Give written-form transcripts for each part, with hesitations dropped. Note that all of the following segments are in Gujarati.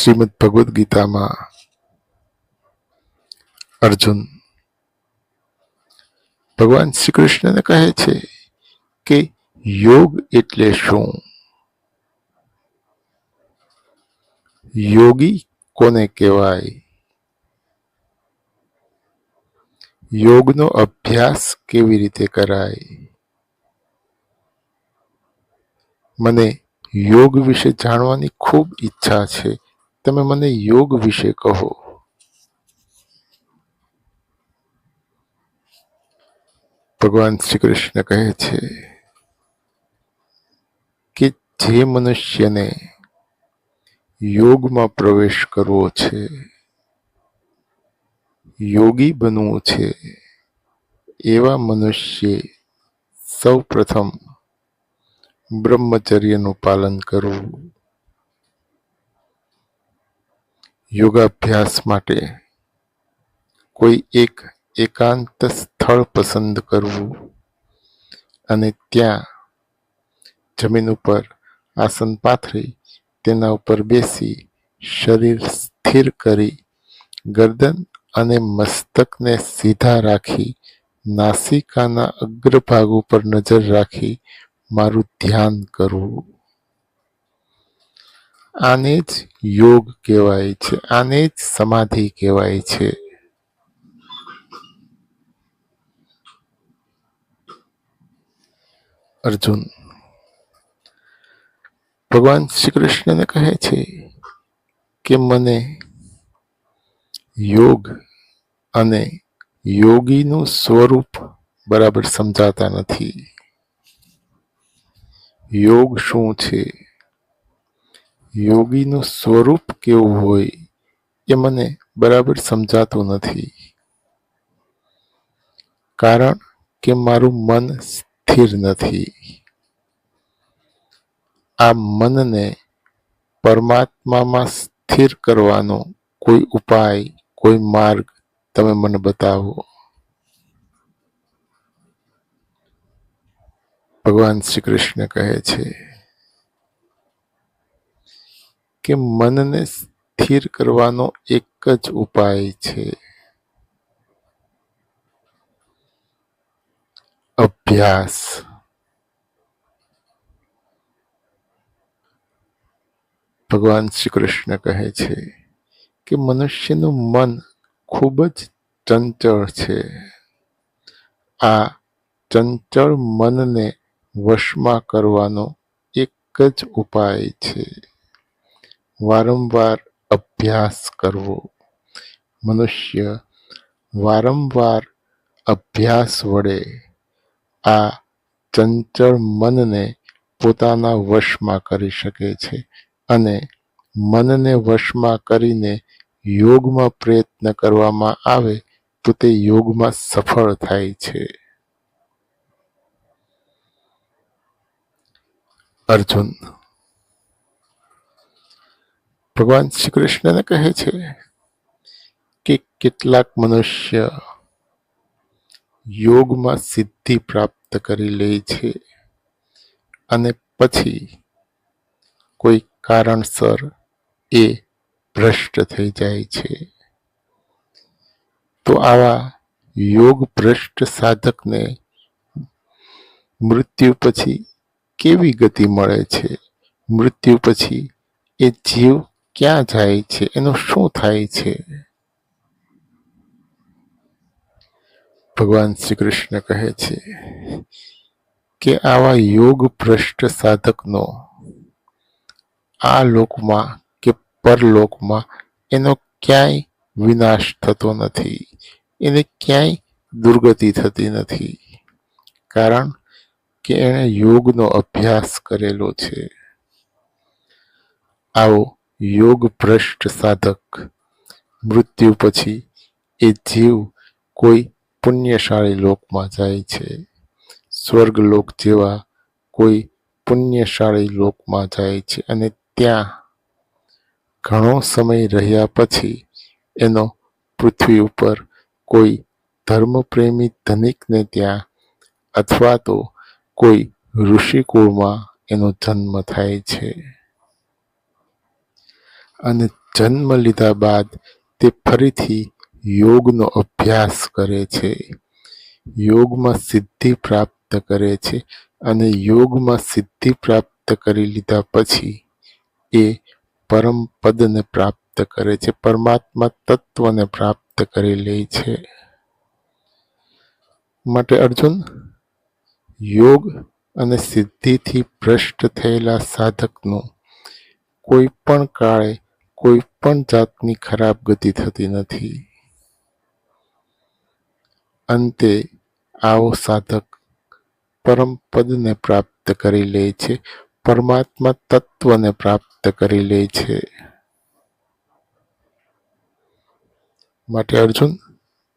શ્રીમદ ભગવદ્ ગીતામાં અર્જુન ભગવાન શ્રી કૃષ્ણને કહે છે કે યોગ એટલે શું? યોગી કોને કહેવાય? યોગનો અભ્યાસ કેવી રીતે કરાય? મને યોગ વિશે જાણવાની ખૂબ ઈચ્છા છે. તમે મને યોગ વિશે કહો. ભગવાન શ્રી કૃષ્ણ કહે છે કે જે મનુષ્યને યોગમાં પ્રવેશ કરવો છે, યોગી બનવું છે, એવા મનુષ્યે સૌ પ્રથમ બ્રહ્મચર્યનું પાલન કરવું. યોગાભ્યાસ માટે કોઈ એક એકાંત સ્થળ પસંદ કરવું અને ત્યાં જમીન ઉપર આસન પાથરી તેના ઉપર બેસી શરીર સ્થિર કરી ગરદન અને મસ્તકને સીધા રાખી નાસિકાના અગ્રભાગ ઉપર નજર રાખી મારું ધ્યાન કરવું. આને જ યોગ કહેવાય છે, આને જ સમાધિ કહેવાય છે. અર્જુન ભગવાન શ્રી કૃષ્ણને કહે છે કે મને યોગ અને યોગીનું સ્વરૂપ બરાબર સમજાતા નથી. યોગ શું છે, યોગીનું સ્વરૂપ કેવું હોય એ મને બરાબર સમજાતું નથી. કારણ કે મારું મન સ્થિર નથી. આ મનને પરમાત્મામાં સ્થિર કરવાનો કોઈ ઉપાય, કોઈ માર્ગ તમે મને બતાવો. ભગવાન શ્રી કૃષ્ણ કહે છે કે મનને સ્થિર કરવાનો એક જ ઉપાય છે, અભ્યાસ. ભગવાન શ્રી કૃષ્ણ કહે છે કે મનુષ્યનું મન ખૂબ જ ચંચળ છે. આ ચંચળ મનને વશમાં કરવાનો એક જ ઉપાય છે, વારંવાર અભ્યાસ કરવો. મનુષ્ય વારંવાર અભ્યાસ વડે આ ચંચળ મનને પોતાના વશમાં કરી શકે છે અને મનને વશમાં કરીને યોગમાં પ્રયત્ન કરવામાં આવે તો તે યોગમાં સફળ થાય છે. અર્જુન ભગવાન શ્રી કૃષ્ણને કહે છે કે કેટલાક મનુષ્ય યોગમાં સિદ્ધિ પ્રાપ્ત કરી લે છે અને પછી કોઈ કારણસર એ ભ્રષ્ટ થઈ જાય છે. તો આવા યોગ ભ્રષ્ટ સાધકને મૃત્યુ પછી કેવી ગતિ મળે છે? મૃત્યુ પછી એ જીવ ક્યાં જાય છે? એનું શું થાય છે? ભગવાન શ્રી કૃષ્ણ કહે છે કે આવા યોગ ભ્રષ્ટ સાધકનો આ લોકમાં કે પરલોકમાં એનો ક્યાંય વિનાશ થતો નથી, એને ક્યાંય દુર્ગતિ થતી નથી. કારણ કે એણે યોગનો અભ્યાસ કરેલો છે. આવો યોગ ભ્રષ્ટ સાધક મૃત્યુ પછી એ જીવ કોઈ પુણ્યશાળી લોકમાં જાય છે, સ્વર્ગલોક જેવા કોઈ પુણ્યશાળી લોકમાં જાય છે અને ત્યાં ઘણો સમય રહ્યા પછી એનો પૃથ્વી ઉપર કોઈ ધર્મપ્રેમી ધનિકને ત્યાં અથવા તો કોઈ ઋષિકુળમાં એનો જન્મ થાય છે અને જન્મ લીધા બાદ તે ફરીથી યોગનો અભ્યાસ કરે છે, યોગમાં સિદ્ધિ પ્રાપ્ત કરે છે અને યોગમાં સિદ્ધિ પ્રાપ્ત કરી લીધા પછી એ પરમ પદને પ્રાપ્ત કરે છે, પરમાત્મા તત્વને પ્રાપ્ત કરી લે છે. માટે અર્જુન, યોગ અને સિદ્ધિથી ભ્રષ્ટ થયેલા સાધકનું કોઈ પણ કાળે કોઈ પણ જાતની ખરાબ ગતિ થતી નથી. અંતે આવો સાધક પરમ પદને પ્રાપ્ત કરી લે છે, પરમાત્મા તત્વને પ્રાપ્ત કરી લે છે. માટે અર્જુન,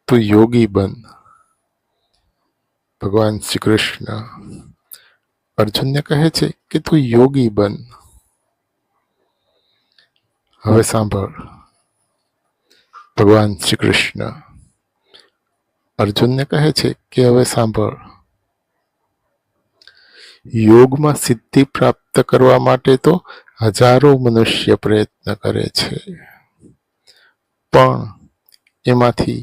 તું યોગી બન. ભગવાન શ્રી કૃષ્ણ અર્જુનને કહે છે કે તું યોગી બન. હવે સાંભળ, ભગવાન શ્રી કૃષ્ણ અર્જુનને કહે છે કે હવે સાંભળ, યોગમાં સિદ્ધિ પ્રાપ્ત કરવા માટે તો હજારો મનુષ્ય પ્રયત્ન કરે છે, પણ એમાંથી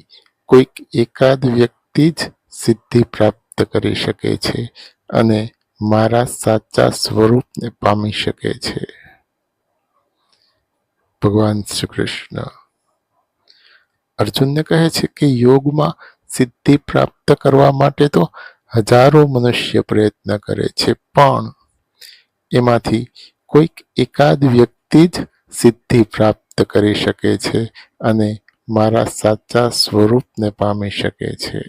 કોઈક એકાદ વ્યક્તિ જ સિદ્ધિ પ્રાપ્ત કરી શકે છે અને મારા સાચા સ્વરૂપને પામી શકે છે. ભગવાન શ્રી કૃષ્ણ અર્જુનને કહે છે કે યોગમાં સિદ્ધિ પ્રાપ્ત કરવા માટે તો હજારો મનુષ્ય પ્રયત્ન કરે છે, પણ એમાંથી કોઈક એકાદ વ્યક્તિ જ સિદ્ધિ પ્રાપ્ત કરી શકે છે અને મારા સાચા સ્વરૂપને પામી શકે છે.